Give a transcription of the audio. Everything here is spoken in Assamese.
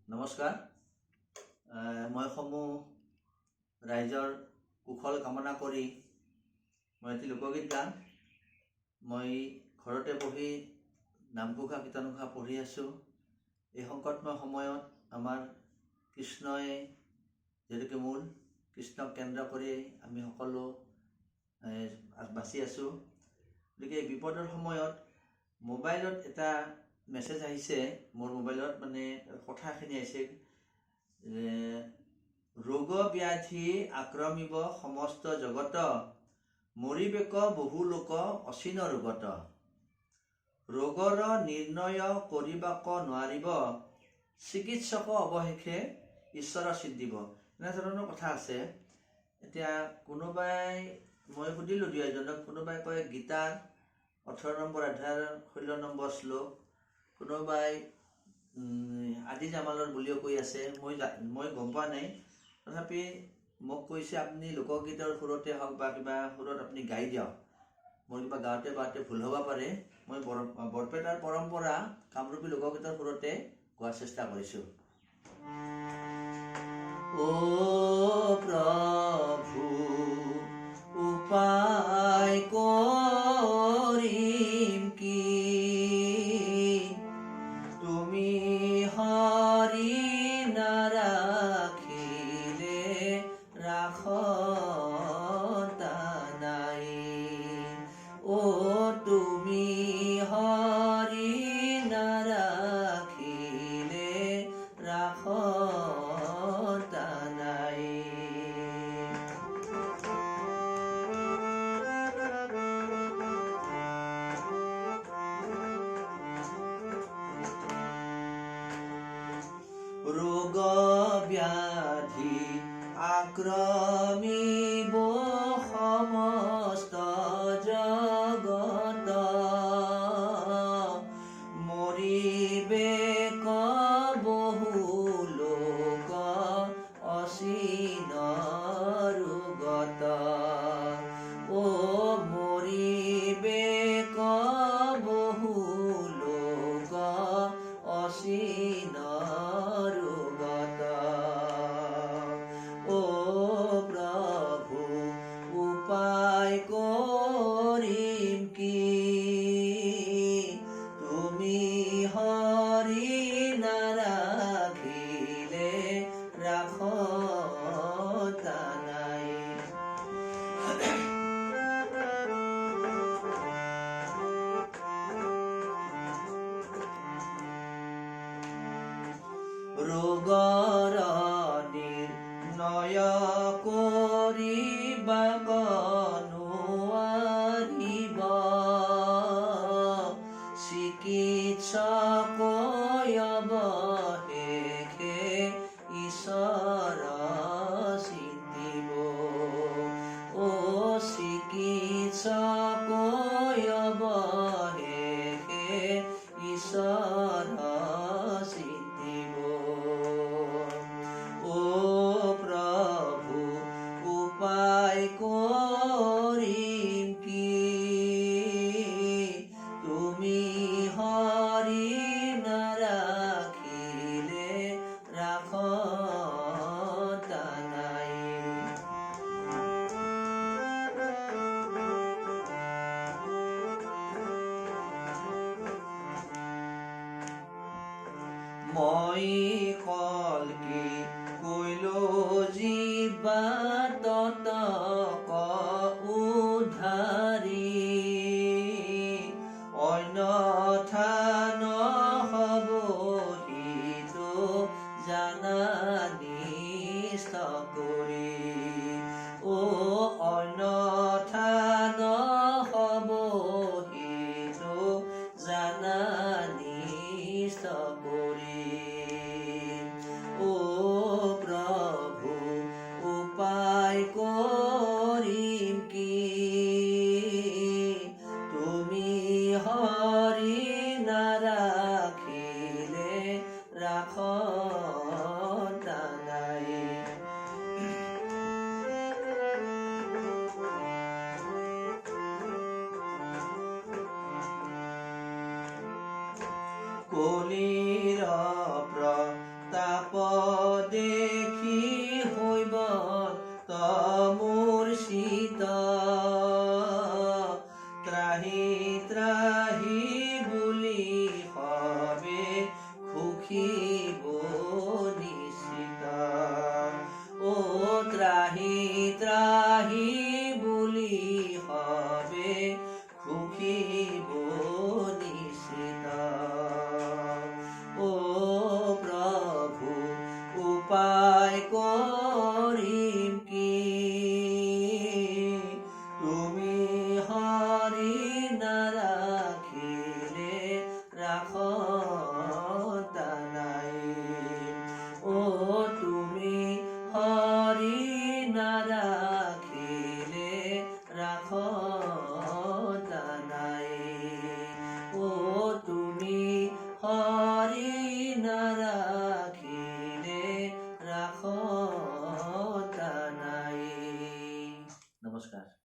নমস্কাৰ। মই সমূহ ৰাইজৰ কুশল কামনা কৰি মই এটি লোকগীত গাম। মই ঘৰতে বহি নামঘোষা কীৰ্তনঘোষা পঢ়ি আছোঁ। এই সংকটময় সময়ত আমাৰ কৃষ্ণই যিহেতুকে মূল, কৃষ্ণক কেন্দ্ৰ কৰি আমি সকলো বাচি আছোঁ। গতিকে এই বিপদৰ সময়ত মোবাইলত এটা মেছেজ আহিছে, মোৰ মোবাইলত মানে কথাখিনি আহিছে যে ৰোগ ব্যাধি আক্ৰমিব সমস্ত জগত, মৰিবেক বহু লোক অচিন ৰোগত, ৰোগৰ নিৰ্ণয় কৰিবাক নোৱাৰিব, চিকিৎসক অৱশেষে ঈশ্বৰ সিদ্ধিব। এনেধৰণৰ কথা আছে। এতিয়া কোনোবাই, মই সুধিলোঁ দুই এজনক, কোনোবাই কয় গীতাৰ 18 নম্বৰ অধ্যায়ৰ 16 নম্বৰ শ্লোক, কোনোবাই আদি জামালৰ বুলিও কৈ আছে। মই গম পোৱা নাই। তথাপি মোক কৈছে আপুনি লোকগীতৰ সুৰতে হওক বা কিবা সুৰত আপুনি গাই দিয়ক। মোৰ কিবা গাওঁতে ভুল হ'ব পাৰে। মই বৰপেটাৰ পৰম্পৰা কামৰূপী লোকগীতৰ সুৰতে গোৱাৰ চেষ্টা কৰিছোঁ। ও প্ৰভু উপায় কৰিম কি, তুমি হৰি নাৰাখিলে ৰাখতা নাই। ও তুমি হৰি নাৰাখিলে ৰাখতা নাই। ৰোগ ব্যাধি আক্ৰমিব সমস্ত জগত, মৰিবেক বহু লোক অচিন ৰোগত, ও মৰিবেক বহু লোক অচিন ৰোগত। ও প্ৰভু উপায় কৰিম কি, তুমি হৰি নাৰাখিলে ৰাখতা নাই। ৰোগৰ নিৰ্ণয় কৰিবাক নোৱাৰিব, চিকিৎসক অৱশেষে ঈশ্বৰ সিদ্ধিব। ও চিকিৎসক অৱশেষে ঈশ্বৰ সিদ্ধিব। ও প্ৰভু উপায় কৰিম কি, তুমি হৰি নাৰাখিলে ৰাখতা নাই। মই কলকি কৈলো জীৱা ততক উদ্ধাৰি, অন্যথা নহব সিটো জানা নিষ্ঠ কৰি। ও অন্যথা নহব সিটো জানা নিষ্ঠ কৰি। ও প্ৰভু উপায় কৰিম কি, তুমি হৰি নাৰাখিলে ৰাখতা নাই। কলিৰ তাপ দেখি হইব তমূৰ শীত ত্ৰাহি ত্ৰাহি বুলি সবে সুখিব নিশ্চিত ও ত্ৰাহি ত্ৰাহি বুলি সবে সুখিব নিশ্চিত ও প্ৰভু উপায় কৰিম কি তুমি হৰি নাৰাখিলে ৰাখতা নাই ও তুমি হৰি নাৰাখিলে ৰাখতা নাই ও তুমি হৰি নাৰাখিলে ৰাখতা নাই। নমস্কাৰ।